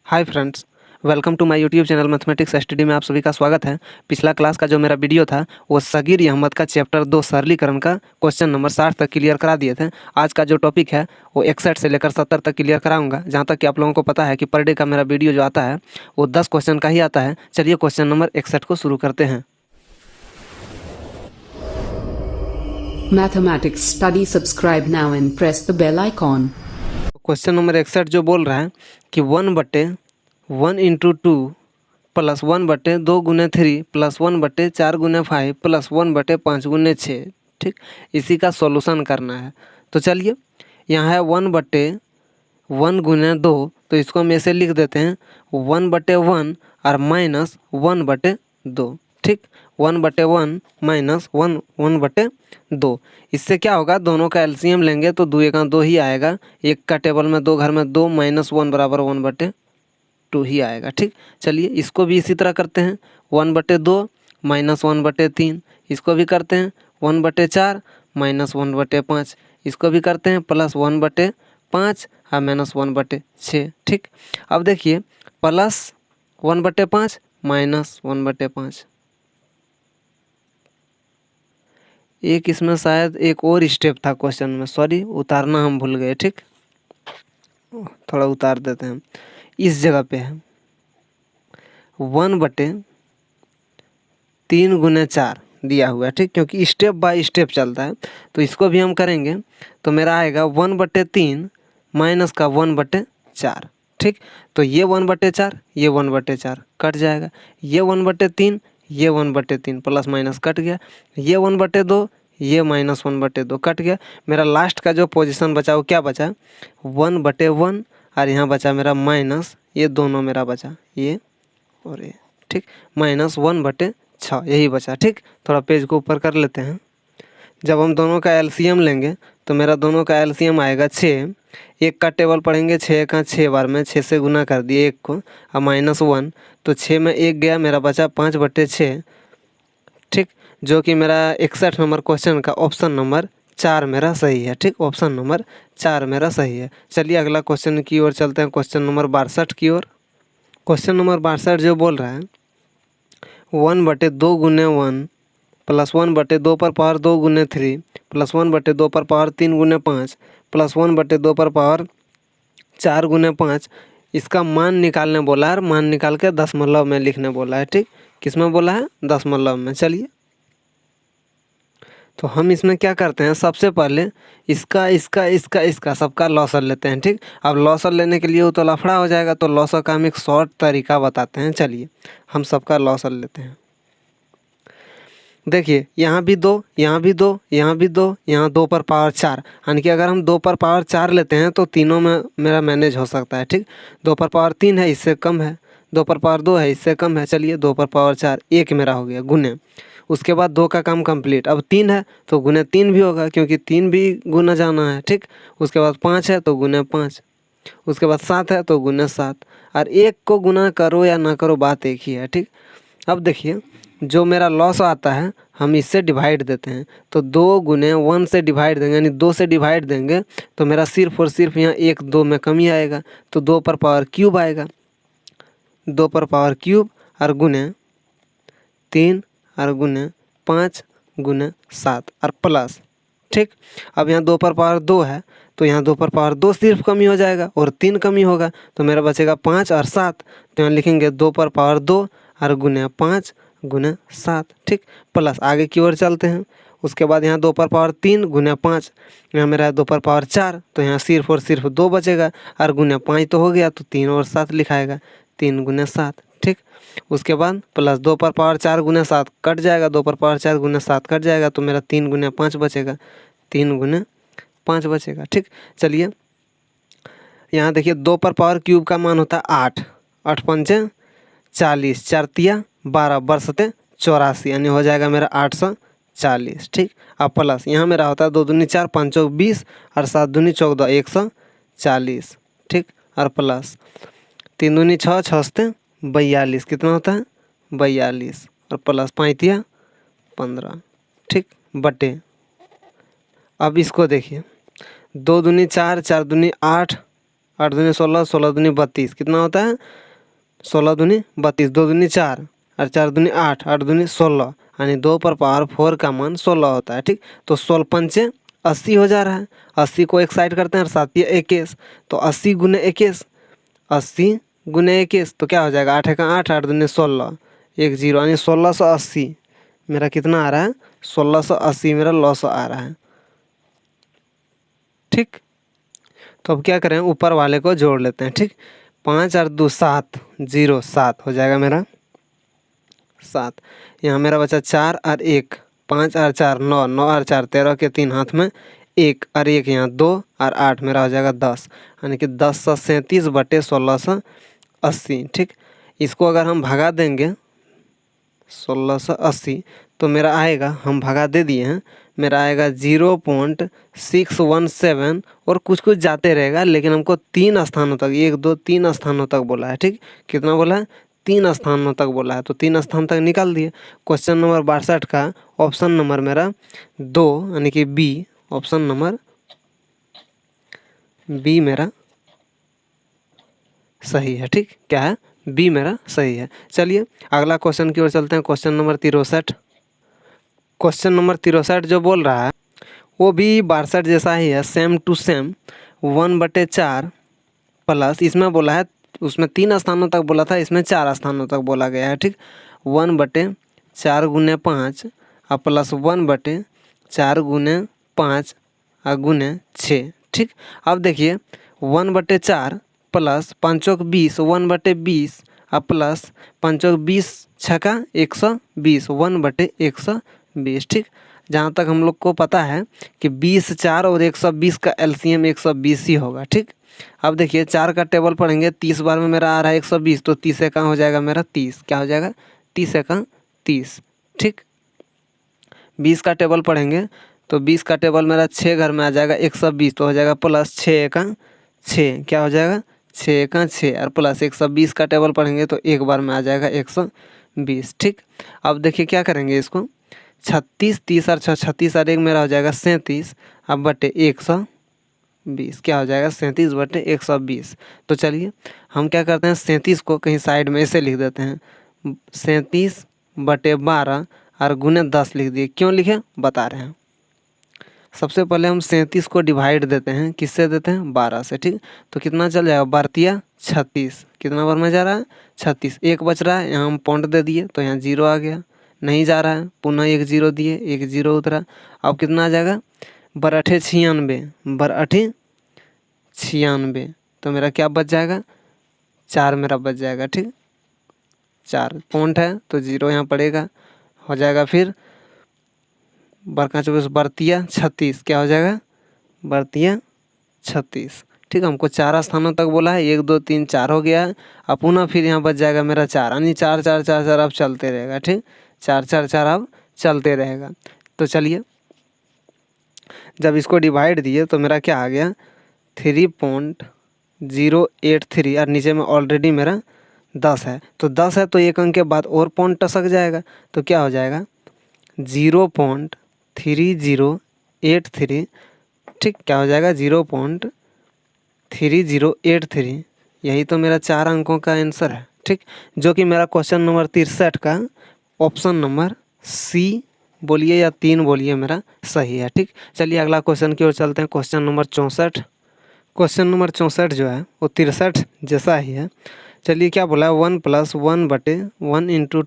Hi friends, welcome to my YouTube channel mathematics study में आप सभी का स्वागत है। पिछला क्लास का जो मेरा वीडियो था वो सगीर अहमद का चैप्टर 2 सरलीकरण का क्वेश्चन नंबर 60 तक क्लियर करा दिए थे। आज का जो टॉपिक है वो 61 से लेकर 70 तक क्लियर कराऊंगा। जहाँ तक कि आप लोगों को पता है कि पर डे का मेरा वीडियो जो आता है वो 10 क्वेश्चन का ही आता है। चलिए क्वेश्चन नंबर 61 को शुरू करते हैं। Mathematics study subscribe now and press the bell icon. Question number 61 जो बोल रहा है कि 1/1 इंटू 2 प्लस 1/2 गुने 3 प्लस 1/4 गुने 5 प्लस 1/5 गुने 6। ठीक, इसी का सॉल्यूशन करना है। तो चलिए, यहाँ है 1/1 गुने 2, तो इसको हम ऐसे लिख देते हैं 1/1 और माइनस 1/2। ठीक, 1/1 माइनस 1/2। इससे क्या होगा, दोनों का एलसीएम लेंगे तो 2 1 2 ही आएगा। एक का टेबल में 2 घर में 2 माइनस 1 बराबर 1/2 ही आएगा। ठीक, चलिए इसको भी इसी तरह करते हैं। 1/2 माइनस 1/3, इसको भी करते हैं 1/4 माइनस 1/5, इसको भी करते हैं प्लस 1/5 और माइनस 1/6। ठीक, अब देखिए प्लस 1/5 माइनस 1/5। एक इसमें शायद एक और स्टेप था क्वेश्चन में, सॉरी उतारना हम भूल गए। ठीक, थोड़ा उतार देते हैं। इस जगह पे है 1/3 गुने 4 दिया हुआ है। ठीक, क्योंकि स्टेप बाय स्टेप चलता है तो इसको भी हम करेंगे तो मेरा आएगा 1/3 माइनस का 1/4। ठीक, तो ये 1/4 ये 1/4 कट जाएगा, ये 1/3 ये 1/3 प्लस माइनस कट गया, ये 1/2 ये माइनस 1/2 कट गया। मेरा लास्ट का जो पोजीशन बचा वो क्या बचा, 1/1 और यहाँ बचा मेरा माइनस, ये दोनों मेरा बचा ये और ये। ठीक, माइनस 1/6 यही बचा। ठीक, थोड़ा पेज को ऊपर कर लेते हैं। जब हम दोनों का एलसीएम लेंगे तो मेरा दोनों का एलसीएम आएगा 6। एक का टेबल पढ़ेंगे 6 का 6 बार में 6 से गुना कर दिए एक को और माइनस 1, तो 6 में 1 गया, मेरा बचा 5/6। ठीक, जो कि मेरा 61 नंबर क्वेश्चन का ऑप्शन नंबर 4 मेरा सही है। ठीक, ऑप्शन नंबर 4 मेरा सही है। चलिए अगला क्वेश्चन की ओर चलते हैं, क्वेश्चन नंबर 62 की ओर। क्वेश्चन नंबर 62 जो बोल रहा है 1/2 गुने 1 प्लस 1/2 पर पावर 2 गुने 3 प्लस 1/2 पर पावर 3 गुने 5 प्लस 1/2 पर पावर 4 गुने 5। इसका मान निकालने बोला है, मान निकाल के दशमलव में लिखने बोला है। ठीक, किस में बोला है, दशमलव में। चलिए तो हम इसमें क्या करते हैं, सबसे पहले इसका सबका लॉसर लेते हैं। ठीक, अब लॉसर लेने के लिए वो तो लफड़ा हो जाएगा, तो लॉसर का हम एक शॉर्ट तरीका बताते हैं। चलिए हम सबका लॉसर लेते हैं। देखिए यहाँ भी 2 यहाँ भी 2 यहाँ भी 2 यहाँ 2 पर पावर 4, यानी कि अगर हम 2 पर पावर 4 लेते हैं तो तीनों में मेरा मैनेज हो सकता है। ठीक, 2 पर पावर 3 है, इससे कम है, 2 पर पावर 2 है, इससे कम है। चलिए 2 पर पावर 4 1 मेरा हो गया गुने, उसके बाद 2 का काम कंप्लीट। अब 3 है तो गुने 3 भी होगा, क्योंकि 3 भी गुना जाना है। ठीक, उसके बाद 5 है तो गुने 5, उसके बाद 7 है तो गुने 7, और 1 को गुना करो या ना करो बात एक ही है। ठीक, अब देखिए जो मेरा लॉस आता है हम इससे डिवाइड देते हैं, तो 2 गुने 1 से डिवाइड देंगे, यानी 2 से डिवाइड देंगे तो मेरा सिर्फ और सिर्फ यहाँ 1 2 में कमी आएगा, तो 2 पर पावर क्यूब आएगा, 2 पर पावर क्यूब और गुने 3 और गुने 5 गुने 7 और प्लस। ठीक, अब यहाँ 2 पर पावर 2 है तो यहाँ 2 पर पावर 2 सिर्फ कमी हो जाएगा और 3 कमी होगा, तो मेरा बचेगा 5 और 7, तो यहाँ लिखेंगे 2 पर पावर 2 और गुने 5 गुने 7। ठीक, प्लस आगे की ओर चलते हैं। उसके बाद यहाँ 2 पर पावर 3 गुने 5, यहाँ मेरा 2 पर पावर 4, तो यहाँ सिर्फ और सिर्फ 2 बचेगा और गुने 5 तो हो गया, तो 3 और 7 लिखाएगा, 3 गुने 7। ठीक, उसके बाद प्लस 2 पर पावर 4 गुने 7 कट जाएगा, 2 पर पावर 4 गुने 7 कट जाएगा, तो मेरा 3 गुने 5 बचेगा, 3 गुने 5 बचेगा। ठीक, चलिए यहाँ देखिए 2 पर पावर क्यूब का मान होता है 8, 8 पंचे 40, 4 तिया 12 बरसते 84, यानी हो जाएगा मेरा 840। ठीक, अब प्लस यहाँ मेरा होता है 2 दूनी 4 5 चौक 20 और 7 दूनी 14 140। ठीक, और प्लस 3 दूनी 6 6 सते 42, कितना होता है 42, और प्लस 5 तिया 15। ठीक, बटे, अब इसको देखिए 2 दूनी 4 4 दूनी 8 8 दूनी 16, 16 दूनी 32, कितना होता है 16 दूनी 32, 2 दूनी 4 और 4 दूनी 8, 8 दूनी 16, यानी 2 पर पावर 4 का मान 16 होता है। ठीक, तो 16 पंचे 80 हो जा रहा है। 80 को एक साइड करते हैं और साथ ही 21, तो 80 गुने 21, 80 गुने 21 तो क्या हो जाएगा 8 का 8, 8 दूनी 16, 1 0, यानी 1680 मेरा कितना आ रहा है 1680 मेरा लॉस आ रहा है। ठीक, तो अब क्या करें ऊपर वाले को जोड़ लेते हैं। ठीक, 5 और 2 7, 0 7 हो जाएगा मेरा 7। यहाँ मेरा बचा 4 और 1, 5 और 4 9, 9 और 4 13 के 3 हाथ में 1 और 1 यहाँ 2 और 8 मेरा हो जाएगा 10, यानी कि 1037 बटे 1680। ठीक, इसको अगर हम भगा देंगे 1680 तो मेरा आएगा, हम भगा दे दिए हैं, मेरा आएगा 0.617 और कुछ कुछ जाते रहेगा, लेकिन हमको 3 स्थानों तक 1 2 3 स्थानों तक बोला है। ठीक, कितना बोला है 3 स्थानों तक बोला है, तो 3 स्थान तक निकाल दिए। क्वेश्चन नंबर 62 का ऑप्शन नंबर मेरा 2 यानी कि बी, ऑप्शन नंबर बी मेरा सही है। ठीक, क्या है बी मेरा सही है। चलिए अगला क्वेश्चन की ओर चलते हैं। क्वेश्चन नंबर 63, क्वेश्चन नंबर 63 जो बोल रहा है वो भी 62 जैसा ही है, सेम टू सेम। 1/4 प्लस इसमें बोला है, उसमें 3 स्थानों तक बोला था, इसमें 4 स्थानों तक बोला गया है। ठीक, 1/4 गुने 5 और प्लस 1/4 गुने 5 और गुने 6। ठीक, अब देखिए 1/4 प्लस 5 20, 1/20 और प्लस 5 20 छका 120, 1/120। ठीक, जहाँ तक हम लोग को पता है कि 20 4 और 120 का एलसीएम 120 ही होगा। ठीक, अब देखिए 4 का टेबल पढ़ेंगे, 30 बार में मेरा आ रहा है 120, तो 30 एका हो जाएगा मेरा 30, क्या हो जाएगा 30 एका 30। ठीक, 20 का टेबल पढ़ेंगे तो 20 का टेबल मेरा 6 घर में आ जाएगा 120, तो हो जाएगा प्लस 6 एका 6, क्या हो जाएगा 6 एका 6 और प्लस 120 का टेबल पढ़ेंगे तो एक बार में आ जाएगा 120। ठीक, अब देखिए क्या करेंगे इसको, 36 30 और 6 36 और 1 मेरा हो जाएगा 37, अब बटे 120, क्या हो जाएगा 37 बटे 120। तो चलिए हम क्या करते हैं 37 को कहीं साइड में ऐसे लिख देते हैं, 37/12 और गुने 10 लिख दिए। क्यों लिखे बता रहे हैं। सबसे पहले हम 37 को डिवाइड देते हैं, किससे देते हैं 12 से। ठीक, तो कितना चल जाएगा बारतिया 36, कितना बार में जा रहा है 36, एक बच रहा है, यहाँ हम पॉइंट दे दिए तो यहाँ 0 आ गया, नहीं जा रहा है, पुनः 1 0 दिए, 1 0 उतरा। अब कितना आ जाएगा 12 96, 12 96, तो मेरा क्या बच जाएगा 4 मेरा बच जाएगा। ठीक, 4 पॉइंट है तो 0 यहाँ पड़ेगा, हो जाएगा फिर बरका 24 बरतिया 36, क्या हो जाएगा बरतिया 36। ठीक, हमको 4 स्थानों तक बोला है, 1 2 3 4 हो गया है। अब पुनः फिर यहाँ बच जाएगा मेरा 4, यानी 4 4 4 4 अब चलते रहेगा। ठीक, 4 4 4 अब चलते रहेगा। तो चलिए जब इसको डिवाइड दिए तो मेरा क्या आ गया 3.083 और नीचे में ऑलरेडी मेरा 10 है, तो 10 है तो एक अंक के बाद और पॉइंट टसक जाएगा, तो क्या हो जाएगा 0.3083। ठीक, क्या हो जाएगा 0.3083, यही तो मेरा 4 अंकों का आंसर है। ठीक, जो कि मेरा क्वेश्चन नंबर 63 का ऑप्शन नंबर सी बोलिए या 3 बोलिए मेरा सही है। ठीक, चलिए अगला क्वेश्चन की ओर चलते हैं। क्वेश्चन नंबर 64, क्वेश्चन नंबर 64 जो है वो 63 जैसा ही है। चलिए क्या बोला है 1 + 1/1 ×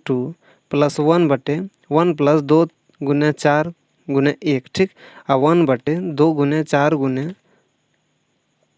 2 + 1/1 + 2 गुने 4 गुने 1। ठीक, और 1/2 गुने 4 गुने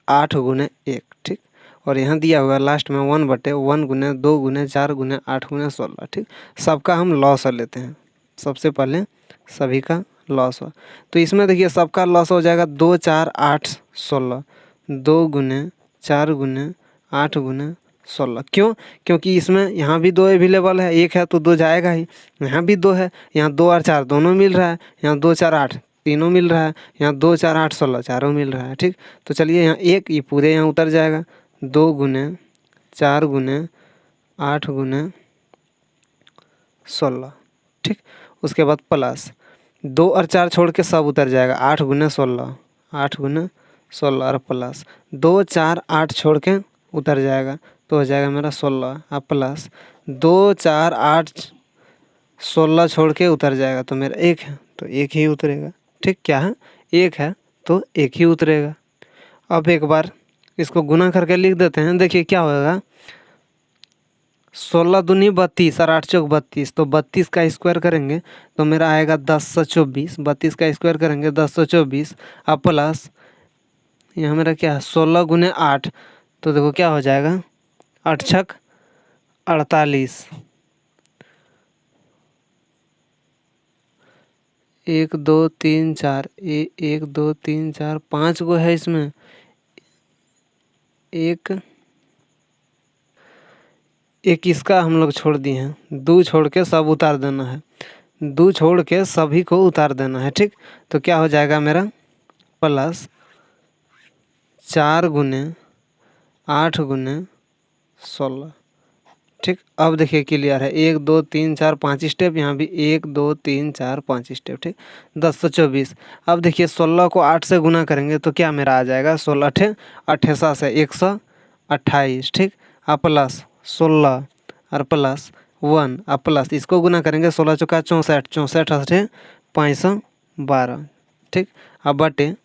8 गुने 1। ठीक, और यहाँ दिया हुआ लास्ट में 1/1 गुने 2 गुने 4 गुने 8 गुने 16। ठीक, सबका हम लॉस लेते हैं, सबसे पहले सभी का लॉस हुआ, तो इसमें देखिए सबका लॉस हो जाएगा 2 4 8 16, 2 गुने 4 गुने 8 गुने 16। क्यों, क्योंकि इसमें यहाँ भी 2 अवेलेबल है, 1 है तो 2 जाएगा ही, यहाँ भी 2 है, यहाँ 2 और 4 दोनों मिल रहा है, यहाँ 2 4 8 तीनों मिल रहा है, यहाँ 2 4 8 16 चारों मिल रहा है। ठीक, तो चलिए यहाँ 1 ये पूरे यहाँ उतर जाएगा, 2 गुने 4 गुने 8 गुने 16। ठीक, उसके बाद प्लस 2 और 4 छोड़ के सब उतर जाएगा, 8 गुने 16, 8 गुने 16 और प्लस 2 4 8 छोड़ के उतर जाएगा तो हो जाएगा मेरा 16 और प्लस 2 4 8 16 छोड़ के उतर जाएगा तो मेरा 1 है तो 1 ही उतरेगा। ठीक, क्या है? 1 है तो 1 ही उतरेगा। अब एक बार इसको गुना करके लिख देते हैं। देखिए क्या होगा, 16 दूनी 32 और 8 चौक 32, तो 32 का स्क्वायर करेंगे तो मेरा आएगा 1024। 32 का स्क्वायर करेंगे 1024 और प्लस यहाँ मेरा क्या है 16 गुने 8, तो देखो क्या हो जाएगा 8 छक 48। 1 2 3 4 1 2 3 4 5 गो है इसमें। एक इसका हम लोग छोड़ दिए हैं, 2 छोड़ के सब उतार देना है। 2 छोड़ के सभी को उतार देना है। ठीक, तो क्या हो जाएगा मेरा प्लस 4 गुने 8 गुने 16। ठीक, अब देखिए क्लियर है। 1 2 3 4 5 स्टेप, यहाँ भी 1 2 3 4 5 स्टेप। ठीक, 1024। अब देखिए 16 को 8 से गुना करेंगे तो क्या मेरा आ जाएगा 16 अठे 8 से 128। ठीक, और प्लस 16 और प्लस 1 और प्लस इसको गुना करेंगे 16 चौका 64, 64 अठे 512। ठीक, अब बटे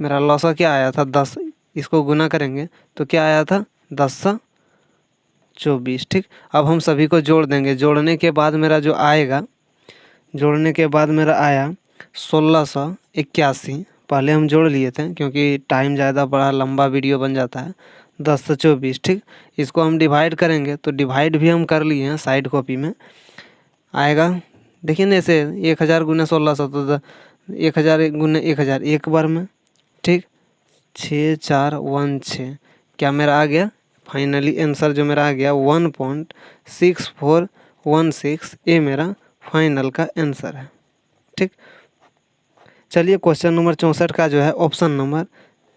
मेरा लौसा क्या आया था 10, इसको गुना करेंगे तो क्या आया था 1024। ठीक, अब हम सभी को जोड़ देंगे। जोड़ने के बाद मेरा जो आएगा, जोड़ने के बाद मेरा आया 1681। पहले हम जोड़ लिए थे क्योंकि टाइम ज़्यादा बड़ा लंबा वीडियो बन जाता है। 1024। ठीक, इसको हम डिवाइड करेंगे तो डिवाइड भी हम कर लिए हैं साइड कॉपी में। आएगा देखिए ना ऐसे 1000 गुने 1600 तो 1000 गुने 1000 एक बार में। ठीक, 6416 क्या मेरा आ गया फाइनली आंसर जो मेरा आ गया 1.6416। ये मेरा फाइनल का आंसर है। ठीक, चलिए क्वेश्चन नंबर 64 का जो है ऑप्शन नंबर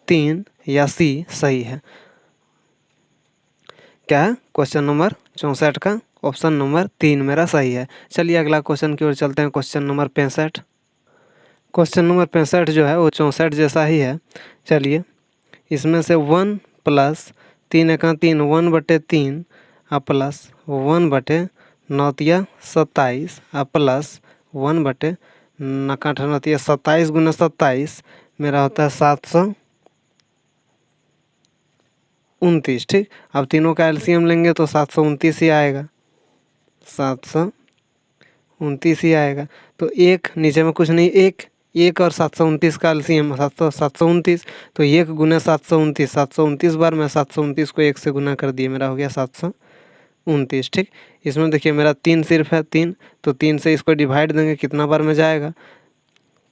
3 या सी सही है। क्या है? क्वेश्चन नंबर 64 का ऑप्शन नंबर 3 मेरा सही है। चलिए अगला क्वेश्चन की ओर चलते हैं। Question number 65। क्वेश्चन नंबर 65 जो है वो 64 जैसा ही है। चलिए इसमें से 1 प्लस 3 एका 3 1/3 और प्लस 1/9 27 और प्लस 1/9 27 गुना 27 मेरा होता है 729। ठीक, अब तीनों का एलसीएम लेंगे तो 729 ही आएगा। 729 ही आएगा। तो एक नीचे में कुछ नहीं, एक और 729 का एलसीएम 729, तो 1 गुना 729, 729 बार मैं 729 को 1 से गुना कर दिए, मेरा हो गया 729। ठीक, इसमें देखिए मेरा 3 सिर्फ है 3, तो 3 से इसको डिवाइड देंगे कितना बार में जाएगा,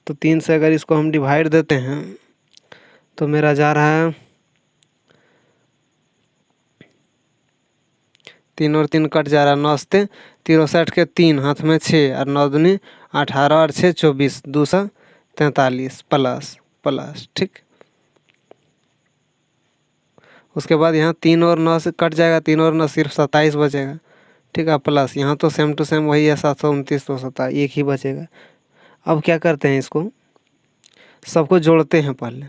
तो 3 से अगर इसको हम डिवाइड देते हैं तो मेरा जा रहा है 3 और 3 कट जा रहा है 9 से 63 के 3 हाथ में 6 और 9 दूनी 18 और 6 24 243 प्लस। ठीक, उसके बाद यहाँ 3 और 9 से कट जाएगा, 3 और 9 सिर्फ 27 बचेगा। ठीक है, प्लस यहाँ तो सेम टू सेम वही है 729 तो 27 एक ही बचेगा। अब क्या करते हैं, इसको सबको जोड़ते हैं पहले।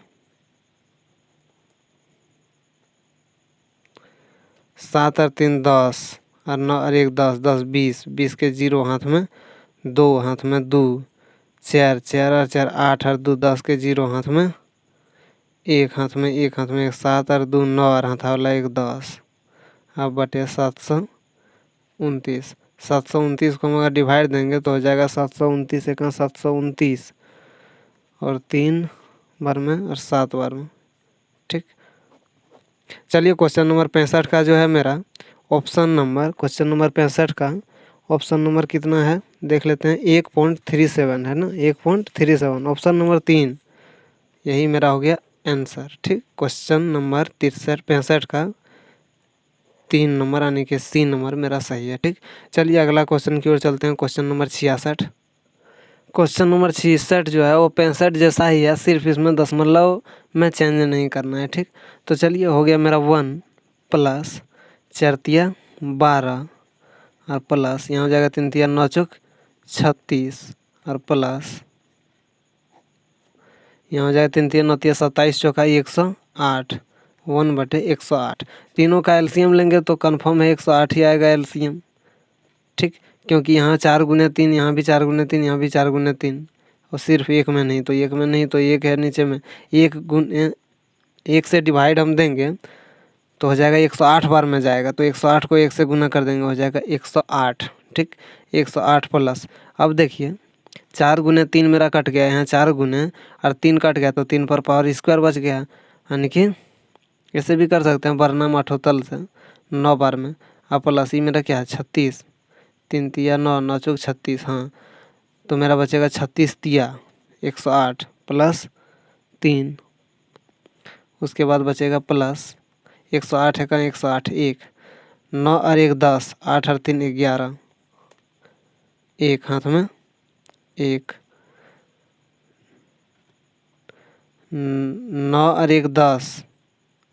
7 और 3 10 और 9 और 1 10 10 20 20 के 0 हाथ में 2 हाथ में 2 4 4 और 4 8 और 2 10 के 0 हाथ में 1 हाथ में 1 हाथ में 1 7 और 2 9 और हाथ वाला 1 10। अब बटे 729। 729 को हम अगर डिवाइड देंगे तो हो जाएगा 729 एक 729 और 3 बार में और 7 बार में। ठीक, चलिए क्वेश्चन नंबर 65 का जो है मेरा ऑप्शन नंबर, क्वेश्चन नंबर 65 का ऑप्शन नंबर कितना है देख लेते हैं। 1.37 है ना, 1.37 ऑप्शन नंबर 3 यही मेरा हो गया आंसर। ठीक, क्वेश्चन नंबर 65 का 3 नंबर यानी कि सी नंबर मेरा सही है। ठीक, चलिए अगला क्वेश्चन की ओर चलते हैं। Question number 66। क्वेश्चन नंबर 66 जो है वो 65 जैसा ही है, सिर्फ इसमें दशमलव में चेंज नहीं करना है। ठीक, तो चलिए हो गया मेरा 1 प्लस 4 12 और प्लस यहाँ हो जाएगा 3 9 चौक 36 और प्लस यहाँ हो जाएगा 3 3 9 3 27 चौका 108 1/108। तीनों का एलसीएम लेंगे तो कन्फर्म है 108 ही आएगा एलसीएम, ठीक, क्योंकि यहाँ 4 गुने 3, यहाँ भी 4 गुने 3, यहाँ भी 4 गुने 3, और सिर्फ एक में नहीं, तो एक में नहीं तो एक है नीचे में, एक से डिवाइड हम देंगे तो हो जाएगा 108 बार में जाएगा, तो 108 को 1 से गुना कर देंगे, हो जाएगा 108, ठीक, 108 प्लस। अब देखिए 4 गुने 3 मेरा कट गया, यहाँ 4 गुने और 3 कट गया तो 3 पर पावर स्क्वायर बच गया, यानी कि ऐसे भी कर सकते हैं वर्ना आठों तल से 9 बार में। अब प्लस ही मेरा क्या है 36, 3 तिया 9, 9 चौक 36, हाँ, तो मेरा बचेगा 36 तिया 108 प्लस 3, उसके बाद बचेगा प्लस 108 है का 108 1, 9 और 1 10, 8 और 3 11, एक हाथ में 1, 9 और 1 10,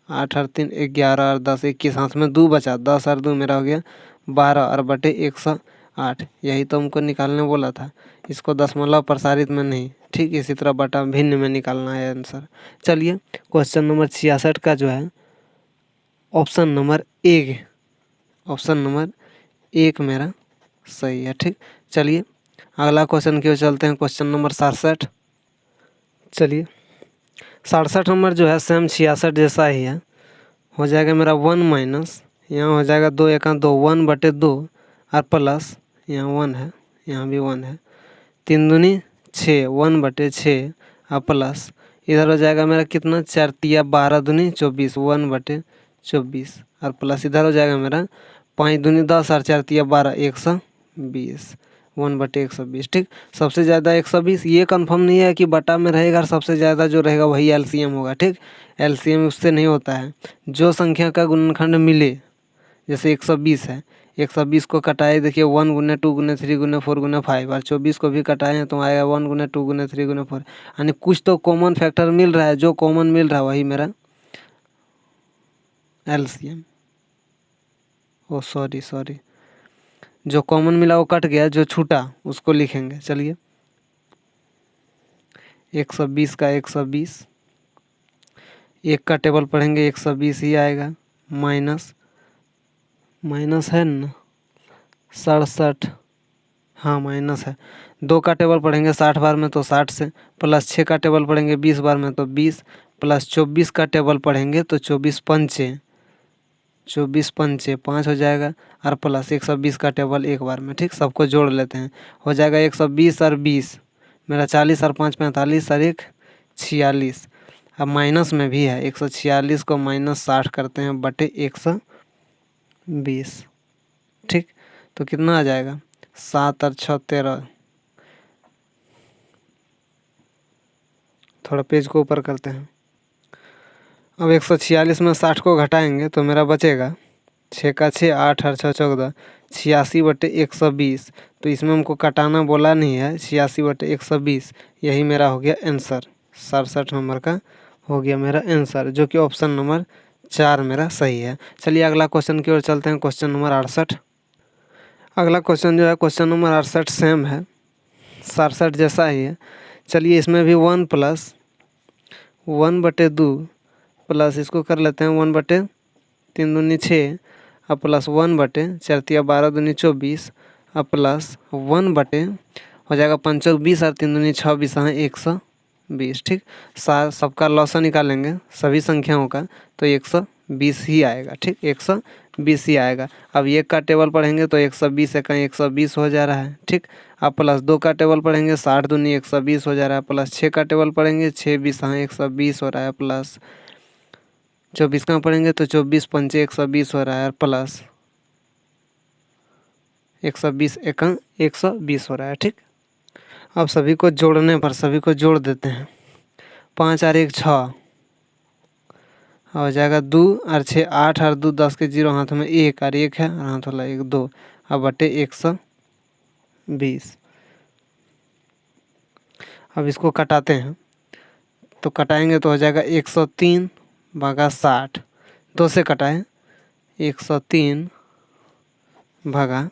8 और 3 11 और 10 21, हाथ में 2 बचा, 10 और 2 मेरा हो गया 12 और बटे 108। यही तो हमको निकालने बोला था, इसको दशमलव प्रसारित में नहीं, ठीक, इसी तरह बटा भिन्न में निकालना है आंसर। चलिए क्वेश्चन नंबर 66 का जो है ऑप्शन नंबर 1, ऑप्शन नंबर 1 मेरा सही है, ठीक। चलिए अगला क्वेश्चन की ओर चलते हैं, क्वेश्चन नंबर 67। चलिए 67 नंबर जो है सेम 66 जैसा ही है, हो जाएगा मेरा 1 माइनस, यहाँ हो जाएगा 2 1 2, 1/2 और प्लस यहाँ 1 है, यहाँ भी 1 है, 3 दूनी 6, 1/6 और प्लस इधर हो जाएगा मेरा कितना 4 तिया 12 दूनी 24, 1/24 और प्लस इधर हो जाएगा मेरा 5 दूनी 10 और 4 तिया 12, 120, 1/120, ठीक। सबसे ज़्यादा 120, ये कंफर्म नहीं है कि बटा में रहेगा, और सबसे ज़्यादा जो रहेगा वही एलसीएम होगा, ठीक। एलसीएम उससे नहीं होता है, जो संख्या का गुणनखंड मिले, जैसे 120 है, 120 को कटाए देखिए 1 गुने 2 गुने 3 गुने 4 गुने 5, और 24 को भी कटाए हैं तो आएगा 1 गुने 2 गुने 3 गुने 4, यानी कुछ तो कॉमन फैक्टर मिल रहा है, जो कॉमन मिल रहा है वही मेरा एलसीएम। ओ सॉरी, जो कॉमन मिला वो कट गया, जो छूटा उसको लिखेंगे। चलिए 120 का 120, एक का टेबल पढ़ेंगे 120 ही आएगा, माइनस है ना 67, हाँ माइनस है, 2 का टेबल पढ़ेंगे 60 बार में तो 60 से, प्लस 6 का टेबल पढ़ेंगे 20 बार में तो 20, प्लस 24 का टेबल पढ़ेंगे तो 24 पंचे 5 हो जाएगा, और प्लस 120 का टेबल एक बार में, ठीक। सबको जोड़ लेते हैं, हो जाएगा 120 और 20 मेरा 40 और 5 45 और 1 46। अब माइनस में भी है, 146 को -60 करते हैं बटे 120, ठीक, तो कितना आ जाएगा 7 और 6 13। थोड़ा पेज को ऊपर करते हैं। अब 146 में 60 को घटाएंगे तो मेरा बचेगा 6 का 6, 8 और 6 14, 86/120, तो इसमें हमको कटाना बोला नहीं है, 86/120 यही मेरा हो गया आंसर, 67 नंबर का हो गया मेरा आंसर, जो कि ऑप्शन नंबर 4 मेरा सही है। चलिए अगला क्वेश्चन की ओर चलते हैं, क्वेश्चन नंबर 68। अगला क्वेश्चन जो है क्वेश्चन नंबर 68 सेम है, 67 जैसा ही है। चलिए इसमें भी 1 + 1/2 प्लस इसको कर लेते हैं 1/3 दूनी 6, अब प्लस 1/4 तिया 12 दूनी 24, अब प्लस 1 हो जाएगा 5 चौक 20 और 3 दूनी 6 20 है 120, ठीक। सबका लॉसा निकालेंगे सभी संख्याओं का तो 120 ही आएगा, ठीक, 120 ही आएगा। अब 1 का टेबल पढ़ेंगे तो 120 है कहीं 120 हो जा रहा है, ठीक। अब प्लस 2 का टेबल पढ़ेंगे 60 दूनी 120 हो जा रहा है, प्लस 6 का टेबल पढ़ेंगे 6 20 हाँ 120 हो रहा है, प्लस 24 का पढ़ेंगे तो 24 पंचे 120 हो रहा है, प्लस 120 1 120 हो रहा है, ठीक। अब सभी को जोड़ने पर सभी को जोड़ देते हैं, 5 और 1 6 हो जाएगा 2 और 6 8 और 2 10 के 0 हाथ में 1 और 1 है और हाथ वाला 1 2, अब बटे 120। अब इसको कटाते हैं तो कटाएंगे तो हो जाएगा 103 भागा 60, 2 से कटाएं 103 भागा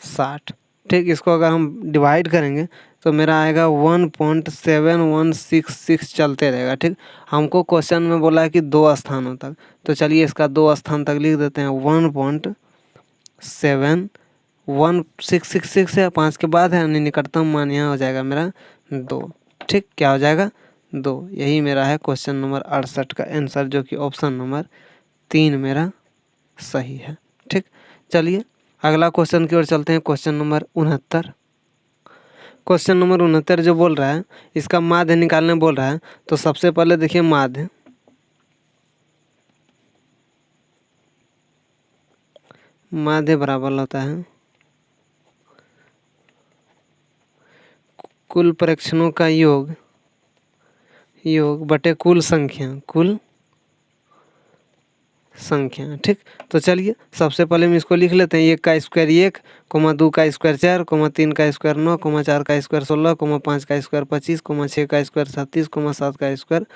60, ठीक। इसको अगर हम डिवाइड करेंगे तो मेरा आएगा 1.7166 चलते रहेगा। ठीक, हमको क्वेश्चन में बोला है कि 2 स्थानों तक, तो चलिए इसका 2 स्थान तक लिख देते हैं। 1.7166 है, 5 के बाद है, यानी निकटतम मान यहाँ हो जाएगा मेरा 2। ठीक, क्या हो जाएगा 2। यही मेरा है क्वेश्चन नंबर 68 का आंसर, जो कि ऑप्शन नंबर 3 मेरा सही है। ठीक, चलिए अगला क्वेश्चन की ओर चलते हैं। Question number 69। क्वेश्चन नंबर 69 जो बोल रहा है, इसका माध्य निकालने बोल रहा है। तो सबसे पहले देखिए माध्य बराबर होता है कुल परीक्षणों का योग बटे कुल संख्या। ठीक, तो चलिए सबसे पहले हम इसको लिख लेते हैं। 1 का स्क्वायर 1, 2 का स्क्वायर 4, 3 का स्क्वायर 9, 4 का स्क्वायर 16, 5 का स्क्वायर 25, 6 का स्क्वायर 37, 7 का स्क्वायर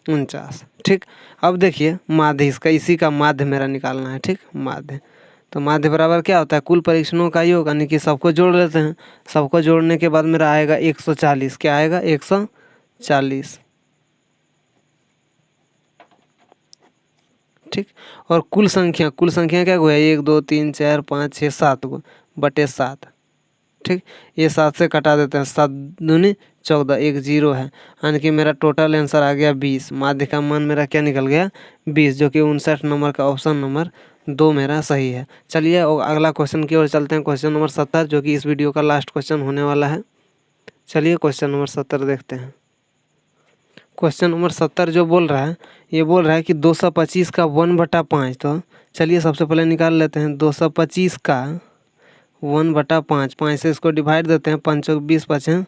49। ठीक, अब देखिए माध्य इसका, इसी का माध्य मेरा निकालना है। ठीक, माध्य, तो माध्य बराबर क्या होता है कुल परीक्षणों का योग, यानी कि सबको जोड़ लेते हैं। सबको जोड़ने के बाद मेरा आएगा 140। क्या आएगा 140। ठीक, और कुल संख्या क्या हुआ है 1 2 3 4 5 6 7 को बटे 7। ठीक, ये 7 से कटा देते हैं, 7 दूनी 14, 1 0 है, यानी कि मेरा टोटल आंसर आ गया 20। माध्य का मान मेरा क्या निकल गया 20, जो कि 59 नंबर का ऑप्शन नंबर 2 मेरा सही है। चलिए अगला क्वेश्चन की ओर चलते हैं। क्वेश्चन नंबर 70, जो कि इस वीडियो का लास्ट क्वेश्चन होने वाला है। चलिए क्वेश्चन नंबर 70 देखते हैं। क्वेश्चन नंबर 70 जो बोल रहा है, ये बोल रहा है कि 225 का 1/5। तो चलिए सबसे पहले निकाल लेते हैं 225 का 1/5। 5 से इसको डिवाइड देते हैं, 5 × 20 =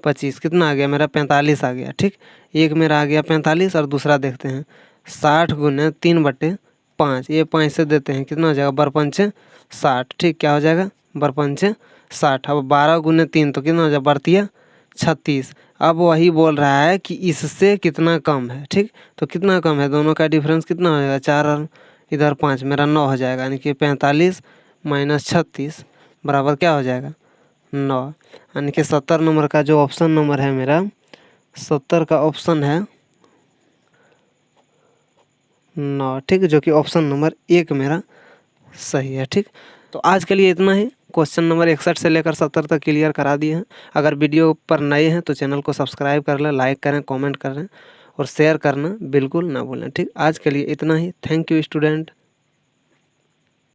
25। कितना आ गया मेरा 45 आ गया। ठीक, एक मेरा आ गया 45, और दूसरा देखते हैं 60 × 3/5। ये 5 से देते हैं, कितना हो जाएगा 12×5 = 60। ठीक, क्या हो जाएगा 12×5 = 60। अब 12 × 3 तो कितना हो जाएगा 12×3 = 36। अब वही बोल रहा है कि इससे कितना कम है। ठीक, तो कितना कम है, दोनों का डिफरेंस कितना हो जाएगा 4 और इधर 5, मेरा 9 हो जाएगा, यानी कि 45 - 36 बराबर क्या हो जाएगा 9। यानी कि 70 नंबर का जो ऑप्शन नंबर है मेरा, 70 का ऑप्शन है 9। ठीक, जो कि ऑप्शन नंबर 1 मेरा सही है। ठीक, तो आज के लिए इतना ही। क्वेश्चन नंबर 61 से लेकर 70 तक क्लियर करा दिए हैं। अगर वीडियो पर नए हैं तो चैनल को सब्सक्राइब कर लें, लाइक करें, कमेंट करें और शेयर करना बिल्कुल ना भूलें। ठीक, आज के लिए इतना ही। Thank you student.